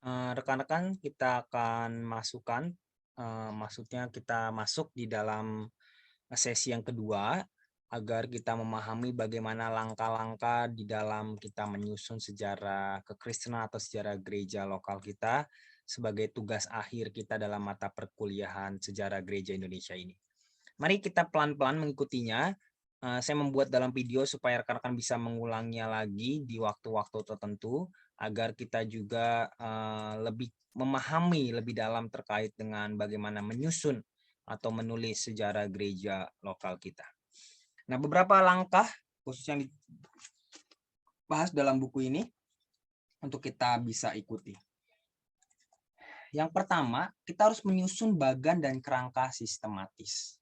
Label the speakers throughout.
Speaker 1: Rekan-rekan, kita akan masukkan, maksudnya kita masuk di dalam sesi yang kedua agar kita memahami bagaimana langkah-langkah di dalam kita menyusun sejarah kekristenan atau sejarah gereja lokal kita sebagai tugas akhir kita dalam mata perkuliahan sejarah gereja Indonesia ini. Mari kita pelan-pelan mengikutinya. Saya membuat dalam video supaya rekan-rekan bisa mengulangnya lagi di waktu-waktu tertentu agar kita juga lebih memahami lebih dalam terkait dengan bagaimana menyusun atau menulis sejarah gereja lokal kita. Nah, beberapa langkah khusus yang dibahas dalam buku ini untuk kita bisa ikuti. Yang pertama, kita harus menyusun bagan dan kerangka sistematis.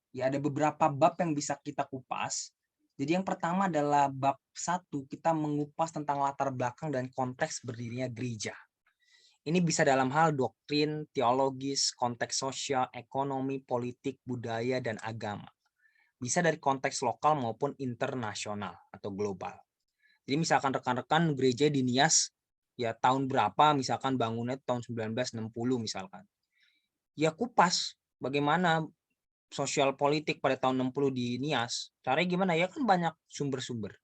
Speaker 1: Ya, ada beberapa bab yang bisa kita kupas. Jadi yang pertama adalah bab 1, kita mengupas tentang latar belakang dan konteks berdirinya gereja. Ini bisa dalam hal doktrin, teologis, konteks sosial, ekonomi, politik, budaya, dan agama. Bisa dari konteks lokal maupun internasional atau global. Jadi misalkan rekan-rekan gereja di Nias, ya tahun berapa, misalkan bangunnya tahun 1960 misalkan. Ya kupas bagaimana sosial politik pada tahun 60 di Nias, caranya gimana ya, kan banyak sumber-sumber.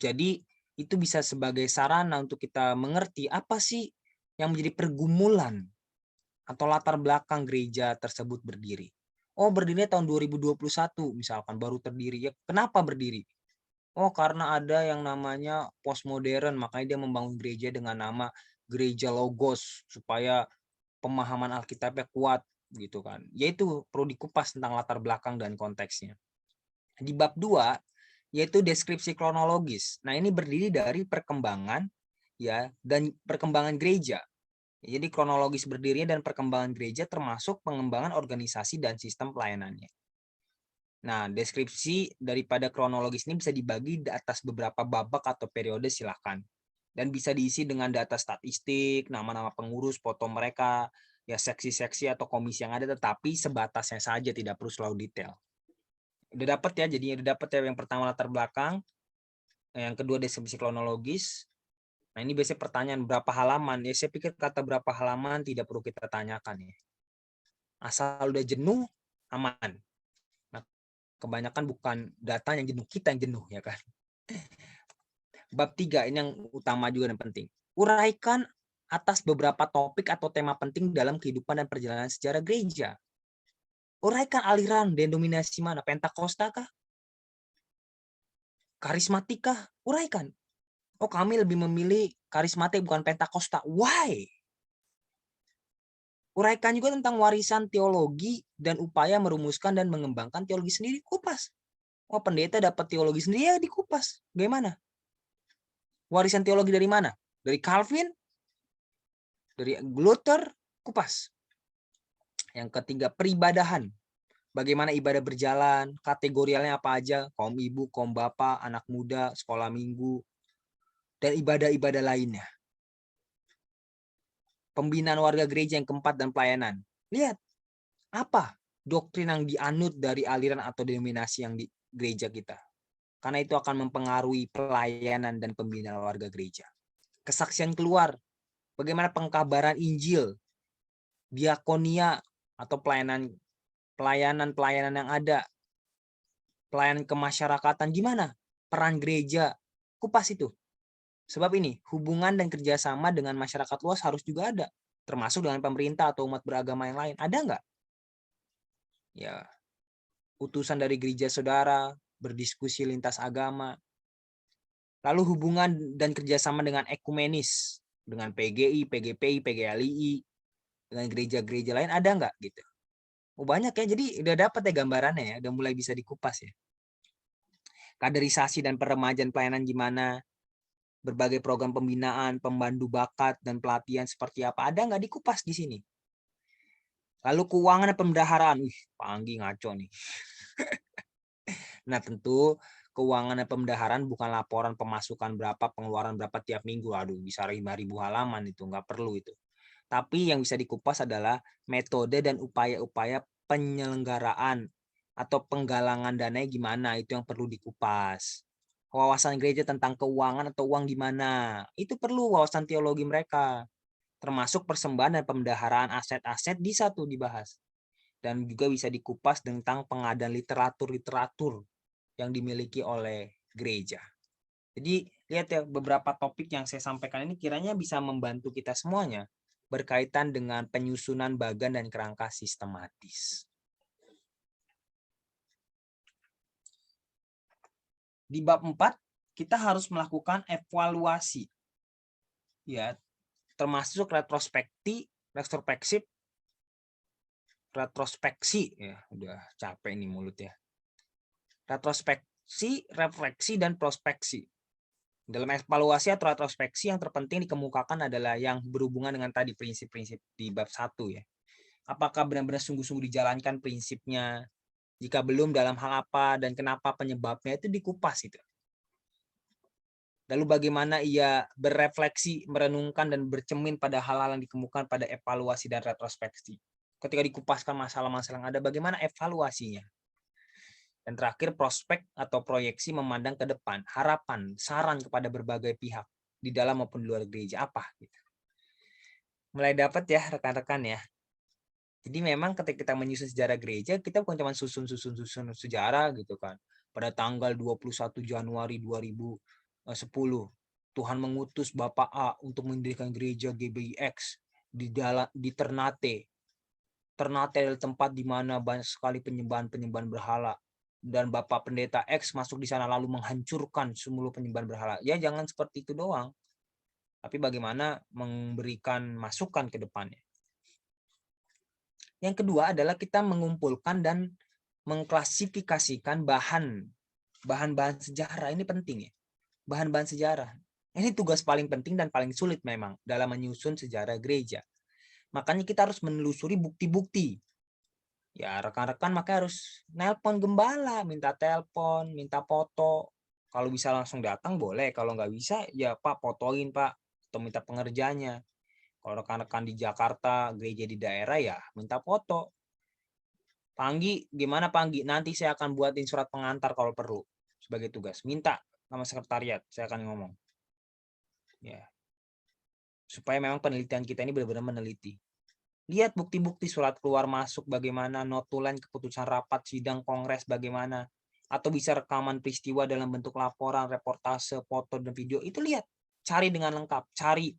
Speaker 1: Jadi itu bisa sebagai sarana untuk kita mengerti apa sih yang menjadi pergumulan atau latar belakang gereja tersebut berdiri. Oh, berdirinya tahun 2021 misalkan baru terdiri. Ya, kenapa berdiri? Oh, karena ada yang namanya postmodern, makanya dia membangun gereja dengan nama Gereja Logos supaya pemahaman Alkitabnya kuat gitu kan. Yaitu perlu dikupas tentang latar belakang dan konteksnya. Di bab 2 yaitu deskripsi kronologis. Nah, ini berdiri dari perkembangan ya dan perkembangan gereja. Jadi kronologis berdirinya dan perkembangan gereja termasuk pengembangan organisasi dan sistem pelayanannya. Nah, deskripsi daripada kronologis ini bisa dibagi di atas beberapa babak atau periode silakan. Dan bisa diisi dengan data statistik, nama-nama pengurus, foto mereka, ya seksi-seksi atau komisi yang ada, tetapi sebatasnya saja, tidak perlu selalu detail. Udah dapat ya, jadinya udah dapat ya yang pertama latar belakang, yang kedua deskripsi kronologis. Nah, ini biasanya pertanyaan berapa halaman. Ya saya pikir kata berapa halaman tidak perlu kita tanyakan ya. Asal udah jenuh, aman. Nah, kebanyakan bukan data yang jenuh, kita yang jenuh ya kan. Bab 3 ini yang utama juga dan penting. Uraikan atas beberapa topik atau tema penting dalam kehidupan dan perjalanan sejarah gereja. Uraikan aliran denominasi mana? Pentakosta kah? Karismatik kah? Uraikan. Oh, kami lebih memilih karismatik bukan Pentakosta. Why? Uraikan juga tentang warisan teologi dan upaya merumuskan dan mengembangkan teologi sendiri. Kupas. Oh, pendeta dapat teologi sendiri, ya dikupas. Bagaimana? Warisan teologi dari mana? Dari Calvin? Dari Luther? Kupas. Yang ketiga, peribadahan. Bagaimana ibadah berjalan, kategorialnya apa aja, kaum ibu, kaum bapak, anak muda, sekolah minggu, dan ibadah-ibadah lainnya. Pembinaan warga gereja yang keempat dan pelayanan. Lihat, apa doktrin yang dianut dari aliran atau denominasi yang di gereja kita. Karena itu akan mempengaruhi pelayanan dan pembinaan warga gereja. Kesaksian keluar, bagaimana pengkabaran Injil, diakonia atau pelayanan yang ada, pelayanan kemasyarakatan, gimana peran gereja, kupas itu. Sebab ini, hubungan dan kerjasama dengan masyarakat luas harus juga ada, termasuk dengan pemerintah atau umat beragama yang lain. Ada nggak? Ya, utusan dari gereja saudara, berdiskusi lintas agama. Lalu hubungan dan kerjasama dengan ekumenis, dengan PGI, PGPI, PGLII, dengan gereja-gereja lain ada nggak gitu? Oh, banyak ya, jadi udah dapat ya gambarannya ya, udah mulai bisa dikupas ya. Kaderisasi dan peremajaan pelayanan gimana, berbagai program pembinaan, pembantu bakat, dan pelatihan seperti apa, ada nggak dikupas di sini. Lalu keuangan dan pembendaharaan, Panggi ngaco nih. Nah, tentu keuangan dan pembendaharaan bukan laporan pemasukan berapa, pengeluaran berapa tiap minggu. Aduh, bisa 5.000 halaman itu, nggak perlu itu. Tapi yang bisa dikupas adalah metode dan upaya-upaya penyelenggaraan atau penggalangan dana gimana, itu yang perlu dikupas. Wawasan gereja tentang keuangan atau uang gimana, itu perlu wawasan teologi mereka. termasuk persembahan dan pemendaharaan aset-aset bisa tuh dibahas. Dan juga bisa dikupas tentang pengadaan literatur-literatur yang dimiliki oleh gereja. Jadi lihat ya, beberapa topik yang saya sampaikan ini kiranya bisa membantu kita semuanya berkaitan dengan penyusunan bagan dan kerangka sistematis. Di bab 4 kita harus melakukan evaluasi. Ya, termasuk retrospeksi ya, udah capek nih mulut ya. Retrospeksi, refleksi dan prospeksi. Dalam evaluasi atau retrospeksi yang terpenting dikemukakan adalah yang berhubungan dengan tadi prinsip-prinsip di bab 1 ya. Apakah benar-benar sungguh-sungguh dijalankan prinsipnya? Jika belum, dalam hal apa dan kenapa penyebabnya itu dikupas itu. Lalu bagaimana ia berefleksi, merenungkan dan bercermin pada hal-hal yang dikemukakan pada evaluasi dan retrospeksi. Ketika dikupaskan masalah-masalah yang ada, bagaimana evaluasinya? Dan terakhir, prospek atau proyeksi memandang ke depan, harapan, saran kepada berbagai pihak di dalam maupun di luar gereja apa gitu. Mulai dapat ya rekan-rekan ya. Jadi memang ketika kita menyusun sejarah gereja, kita bukan cuma susun sejarah gitu kan. Pada tanggal 21 Januari 2010, Tuhan mengutus Bapak A untuk mendirikan gereja GBIX di Ternate. Ternate adalah tempat di mana banyak sekali penyembahan berhala. Dan Bapak Pendeta X masuk di sana lalu menghancurkan semua penyembahan berhala. Ya jangan seperti itu doang. Tapi bagaimana memberikan masukan ke depannya. Yang kedua adalah kita mengumpulkan dan mengklasifikasikan bahan-bahan sejarah. Ini penting ya. Bahan-bahan sejarah. Ini tugas paling penting dan paling sulit memang dalam menyusun sejarah gereja. Makanya kita harus menelusuri bukti-bukti. Ya rekan-rekan makanya harus nelpon gembala, minta telepon, minta foto. Kalau bisa langsung datang boleh, kalau nggak bisa ya Pak fotoin Pak, atau minta pengerjanya. Kalau rekan-rekan di Jakarta, gereja di daerah ya minta foto. Panggi, gimana Panggi? Nanti saya akan buatin surat pengantar kalau perlu sebagai tugas. Minta sama sekretariat, saya akan ngomong. Ya. Supaya memang penelitian kita ini benar-benar meneliti. Lihat bukti-bukti surat keluar masuk bagaimana, notulen keputusan rapat sidang kongres bagaimana, atau bisa rekaman peristiwa dalam bentuk laporan, reportase, foto dan video. Itu lihat, cari dengan lengkap, cari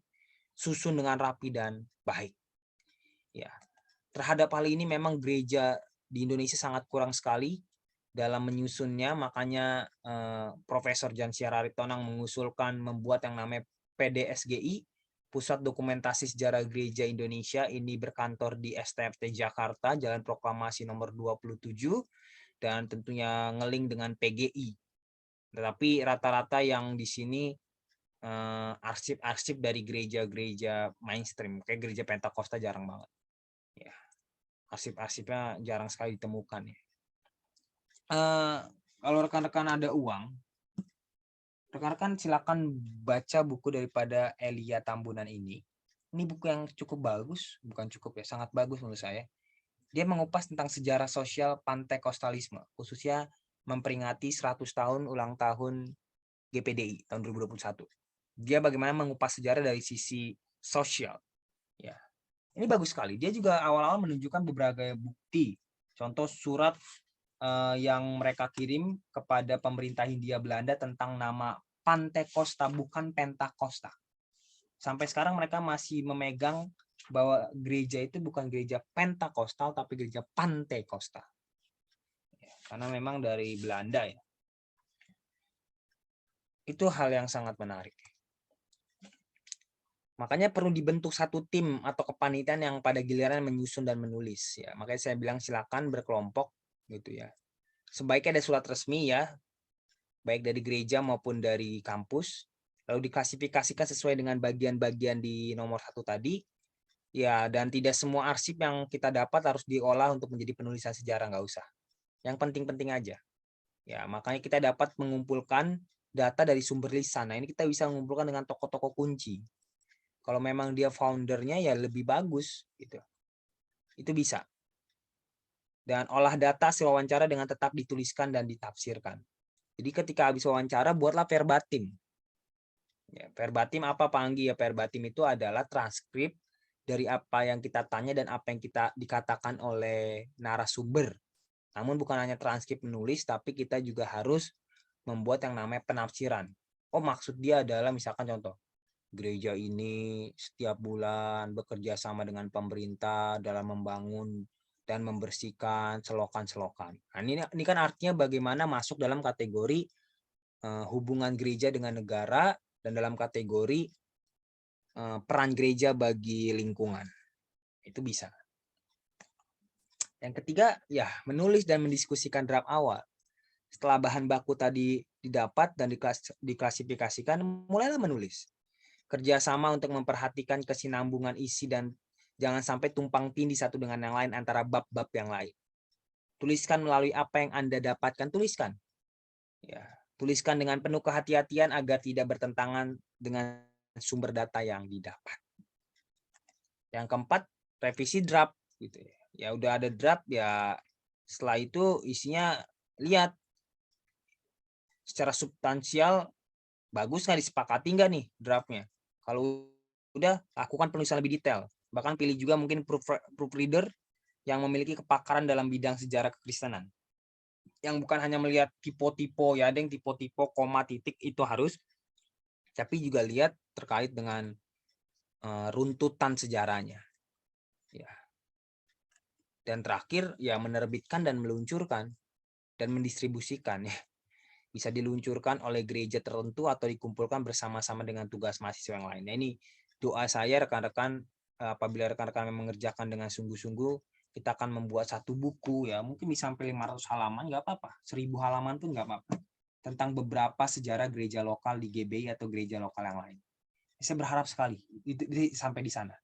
Speaker 1: susun dengan rapi dan baik. Ya. Terhadap hal ini memang gereja di Indonesia sangat kurang sekali dalam menyusunnya, makanya Profesor Jan Siararitonang mengusulkan membuat yang namanya PDSGI, Pusat Dokumentasi Sejarah Gereja Indonesia. Ini berkantor di STFT Jakarta, Jalan Proklamasi nomor 27, dan tentunya ngeling dengan PGI. Tetapi rata-rata yang di sini arsip-arsip dari gereja-gereja mainstream, kayak gereja Pentakosta jarang banget. Ya, arsip-arsipnya jarang sekali ditemukan ya. Kalau rekan-rekan ada uang, rekan-rekan silakan baca buku daripada Elia Tambunan ini. Ini buku yang cukup bagus, bukan cukup ya, sangat bagus menurut saya. Dia mengupas tentang sejarah sosial Pantekostalisme, khususnya memperingati 100 tahun ulang tahun GPDI tahun 2021. Dia bagaimana mengupas sejarah dari sisi sosial. Ya, ini bagus sekali. Dia juga awal-awal menunjukkan beberapa bukti. Contoh surat yang mereka kirim kepada pemerintah Hindia Belanda tentang nama Pantekosta, bukan Pentakosta. Sampai sekarang mereka masih memegang bahwa gereja itu bukan gereja Pentakostal, tapi gereja Pantekosta. Ya, karena memang dari Belanda ya. Itu hal yang sangat menarik. Makanya perlu dibentuk satu tim atau kepanitiaan yang pada giliran menyusun dan menulis. Ya, makanya saya bilang silakan berkelompok gitu ya. Sebaiknya ada surat resmi ya, baik dari gereja maupun dari kampus, lalu diklasifikasikan sesuai dengan bagian-bagian di nomor 1 tadi, ya, dan tidak semua arsip yang kita dapat harus diolah untuk menjadi penulisan sejarah, nggak usah. Yang penting-penting aja. Ya, makanya kita dapat mengumpulkan data dari sumber lisan. Nah, ini kita bisa mengumpulkan dengan tokoh-tokoh kunci. Kalau memang dia foundernya ya lebih bagus gitu. Itu bisa. Dan olah data hasil wawancara dengan tetap dituliskan dan ditafsirkan. Jadi ketika habis wawancara, buatlah verbatim. Ya, verbatim apa Panggi? Ya, verbatim itu adalah transkrip dari apa yang kita tanya dan apa yang kita dikatakan oleh narasumber. Namun bukan hanya transkrip menulis, tapi kita juga harus membuat yang namanya penafsiran. Oh, maksud dia adalah misalkan contoh, gereja ini setiap bulan bekerja sama dengan pemerintah dalam membangun dan membersihkan selokan-selokan. Nah, ini kan artinya bagaimana masuk dalam kategori hubungan gereja dengan negara dan dalam kategori peran gereja bagi lingkungan. Itu bisa. Yang ketiga, ya menulis dan mendiskusikan draft awal. Setelah bahan baku tadi didapat dan diklasifikasikan, mulailah menulis. Kerjasama untuk memperhatikan kesinambungan isi dan jangan sampai tumpang tindih satu dengan yang lain antara bab-bab yang lain. Tuliskan melalui apa yang Anda dapatkan, tuliskan. Ya, tuliskan dengan penuh kehati-hatian agar tidak bertentangan dengan sumber data yang didapat. Yang keempat, revisi draft gitu ya. Ya udah ada draft ya, setelah itu isinya lihat secara substansial bagus nggak, disepakati nggak nih draftnya. Kalau udah, lakukan penulisan lebih detail. Bahkan pilih juga mungkin proofreader yang memiliki kepakaran dalam bidang sejarah kekristenan. Yang bukan hanya melihat tipe-tipe, ya ada yang tipe-tipe, koma, titik, itu harus. Tapi juga lihat terkait dengan runtutan sejarahnya. Ya. Dan terakhir, ya menerbitkan dan meluncurkan dan mendistribusikan. Ya. Bisa diluncurkan oleh gereja tertentu atau dikumpulkan bersama-sama dengan tugas mahasiswa yang lain. Nah, ini doa saya rekan-rekan, apabila rekan-rekan mengerjakan dengan sungguh-sungguh, kita akan membuat satu buku, ya mungkin bisa sampai 500 halaman, nggak apa-apa, 1000 halaman pun nggak apa-apa, tentang beberapa sejarah gereja lokal di GBI atau gereja lokal yang lain. Saya berharap sekali itu sampai di sana.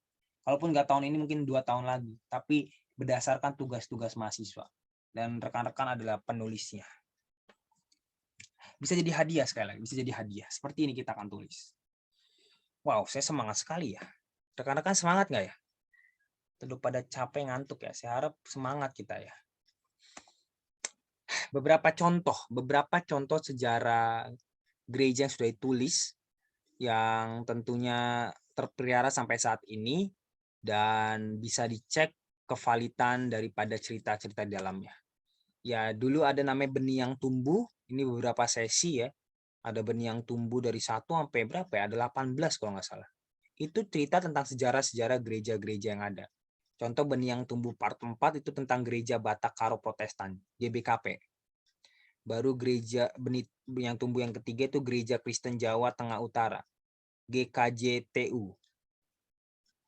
Speaker 1: Kalaupun nggak tahun ini, mungkin 2 tahun lagi, tapi berdasarkan tugas-tugas mahasiswa dan rekan-rekan adalah penulisnya. Bisa jadi hadiah, sekali lagi bisa jadi hadiah. Seperti ini kita akan tulis. Wow, saya semangat sekali ya. Rekan-rekan semangat nggak ya? Tentu pada capek, ngantuk ya. Saya harap semangat kita ya. Beberapa contoh sejarah gereja yang sudah ditulis yang tentunya terpelihara sampai saat ini dan bisa dicek kevalitan daripada cerita-cerita di dalamnya. Ya, dulu ada namanya Benih yang Tumbuh. Ini beberapa sesi ya. Ada Benih yang Tumbuh dari 1 sampai berapa ya? Ada 18 kalau nggak salah. Itu cerita tentang sejarah-sejarah gereja-gereja yang ada. Contoh Benih yang Tumbuh part 4 itu tentang gereja Batak Karo Protestan, GBKP. Baru gereja Benih yang Tumbuh yang ketiga itu Gereja Kristen Jawa Tengah Utara, GKJTU.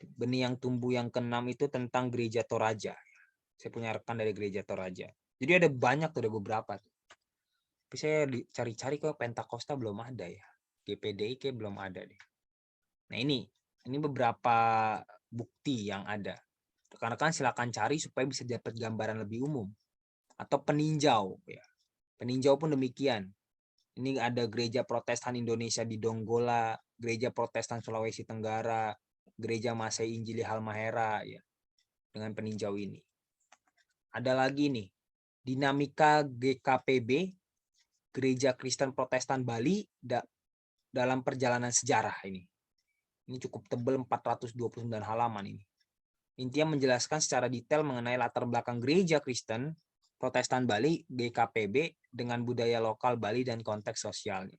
Speaker 1: Benih yang Tumbuh yang keenam itu tentang Gereja Toraja. Saya punya rekan dari Gereja Toraja. Jadi ada banyak tuh, ada beberapa tuh. Tapi saya cari-cari kok Pentakosta belum ada ya. GPDI kayak belum ada deh. Nah ini beberapa bukti yang ada. Rekan-rekan silakan cari supaya bisa dapat gambaran lebih umum. Atau peninjau ya. Peninjau pun demikian. Ini ada Gereja Protestan Indonesia di Donggala, Gereja Protestan Sulawesi Tenggara, Gereja Masai Injili Halmahera ya. Dengan peninjau ini. Ada lagi nih, dinamika GKPB, Gereja Kristen Protestan Bali dalam perjalanan sejarah ini. Ini cukup tebal, 429 halaman ini. Intinya menjelaskan secara detail mengenai latar belakang gereja Kristen Protestan Bali, GKPB, dengan budaya lokal Bali dan konteks sosialnya.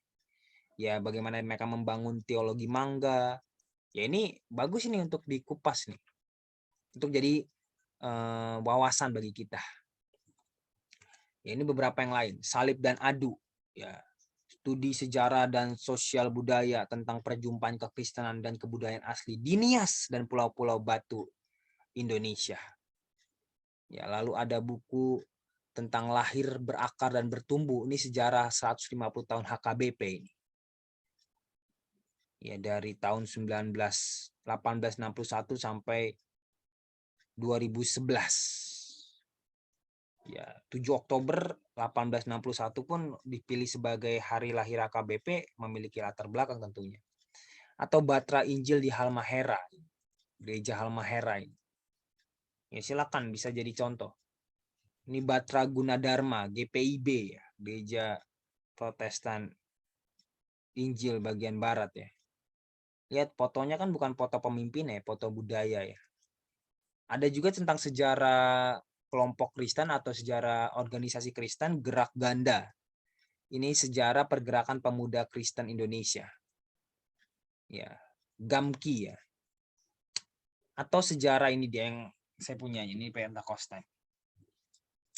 Speaker 1: Ya, bagaimana mereka membangun teologi mangga. Ya, ini bagus ini untuk dikupas nih. Untuk jadi wawasan bagi kita. Ya, ini beberapa yang lain. Salib dan Adu. Ya, studi sejarah dan sosial budaya tentang perjumpaan kekristenan dan kebudayaan asli di Nias dan Pulau-Pulau Batu, Indonesia. Ya, lalu ada buku tentang lahir, berakar, dan bertumbuh. Ini sejarah 150 tahun HKBP ini. Ya, dari tahun 1861 sampai 2011. Ya, 7 Oktober 1861 pun dipilih sebagai hari lahir HKBP, memiliki latar belakang tentunya. Atau Batra Injil di Halmahera, Gereja Halmahera ini. Ya, silakan bisa jadi contoh. Ini Batra Gunadarma, GPIB ya, Gereja Protestan Injil bagian barat ya. Lihat fotonya kan bukan foto pemimpin ya, foto budaya ya. Ada juga tentang sejarah kelompok Kristen atau sejarah organisasi Kristen Gerak Ganda. Ini sejarah pergerakan pemuda Kristen Indonesia. Ya, GAMKI ya. Atau sejarah ini dia yang saya punya, ini Pentakosta.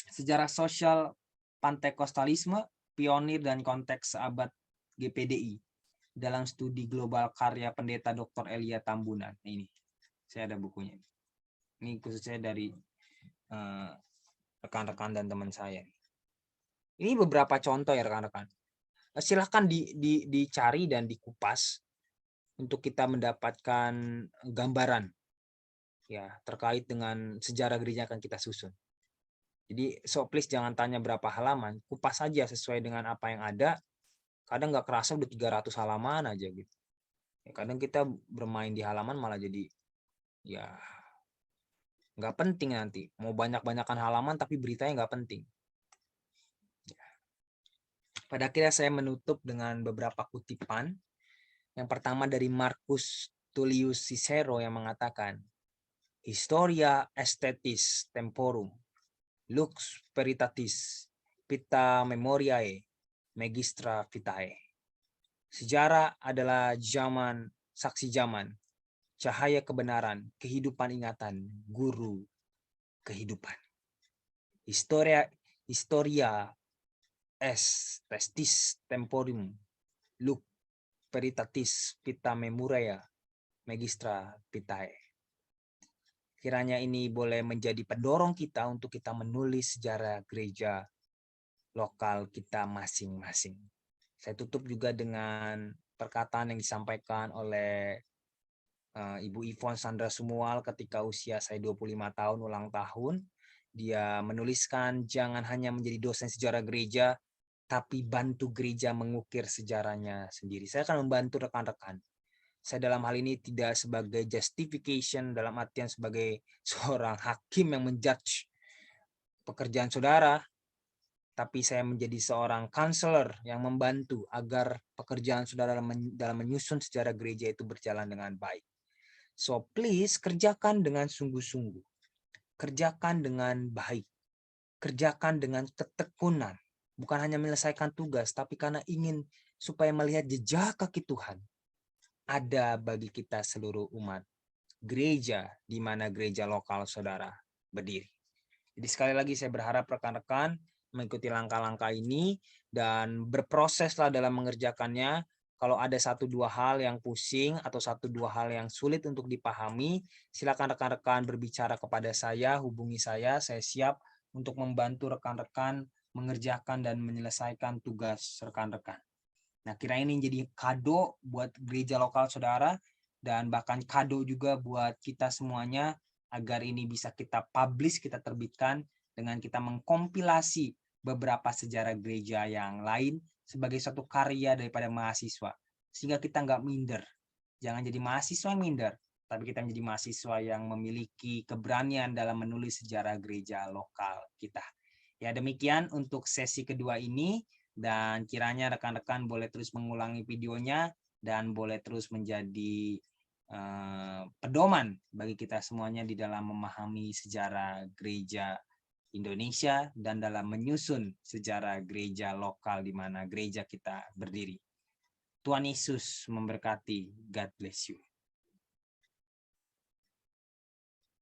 Speaker 1: Sejarah sosial Pantekostalisme, pionir dan konteks abad GPDI dalam studi global karya Pendeta Dr. Elia Tambunan. Ini saya ada bukunya. Ini khususnya dari rekan-rekan dan teman saya. Ini beberapa contoh ya rekan-rekan. Silahkan dicari dan dikupas untuk kita mendapatkan gambaran ya terkait dengan sejarah gereja yang akan kita susun. Jadi so please jangan tanya berapa halaman, kupas saja sesuai dengan apa yang ada. Kadang nggak kerasa udah 300 halaman aja gitu. Ya, kadang kita bermain di halaman malah jadi ya nggak penting nanti. Mau banyak-banyakan halaman tapi beritanya nggak penting. Ya. Pada akhirnya saya menutup dengan beberapa kutipan. Yang pertama dari Marcus Tullius Cicero yang mengatakan, Historia aesthetis temporum, lux veritatis, vita memoriae, magistra vitae. Sejarah adalah zaman, saksi zaman, cahaya kebenaran, kehidupan ingatan, guru kehidupan. Historia aesthetis temporum, lux veritatis, vita memoriae, magistra vitae. Kiranya ini boleh menjadi pendorong kita untuk kita menulis sejarah gereja lokal kita masing-masing. Saya tutup juga dengan perkataan yang disampaikan oleh Ibu Yvonne Sandra Sumual ketika usia saya 25 tahun ulang tahun. Dia menuliskan jangan hanya menjadi dosen sejarah gereja, tapi bantu gereja mengukir sejarahnya sendiri. Saya akan membantu rekan-rekan. Saya dalam hal ini tidak sebagai justification dalam artian sebagai seorang hakim yang menjudge pekerjaan saudara, tapi saya menjadi seorang counselor yang membantu agar pekerjaan saudara dalam menyusun sejarah gereja itu berjalan dengan baik. So please kerjakan dengan sungguh-sungguh, kerjakan dengan baik, kerjakan dengan ketekunan, bukan hanya menyelesaikan tugas, tapi karena ingin supaya melihat jejak kaki Tuhan ada bagi kita seluruh umat gereja di mana gereja lokal saudara berdiri. Jadi sekali lagi saya berharap rekan-rekan mengikuti langkah-langkah ini dan berproseslah dalam mengerjakannya. Kalau ada 1-2 hal yang pusing atau 1-2 hal yang sulit untuk dipahami, silakan rekan-rekan berbicara kepada saya, hubungi saya siap untuk membantu rekan-rekan mengerjakan dan menyelesaikan tugas rekan-rekan. Nah, kiranya ini jadi kado buat gereja lokal saudara dan bahkan kado juga buat kita semuanya agar ini bisa kita publish, kita terbitkan dengan kita mengkompilasi beberapa sejarah gereja yang lain sebagai suatu karya daripada mahasiswa. Sehingga kita nggak minder. Jangan jadi mahasiswa yang minder, tapi kita menjadi mahasiswa yang memiliki keberanian dalam menulis sejarah gereja lokal kita. Ya, demikian untuk sesi kedua ini. Dan kiranya rekan-rekan boleh terus mengulangi videonya dan boleh terus menjadi pedoman bagi kita semuanya di dalam memahami sejarah gereja Indonesia dan dalam menyusun sejarah gereja lokal di mana gereja kita berdiri. Tuhan Yesus memberkati. God bless you.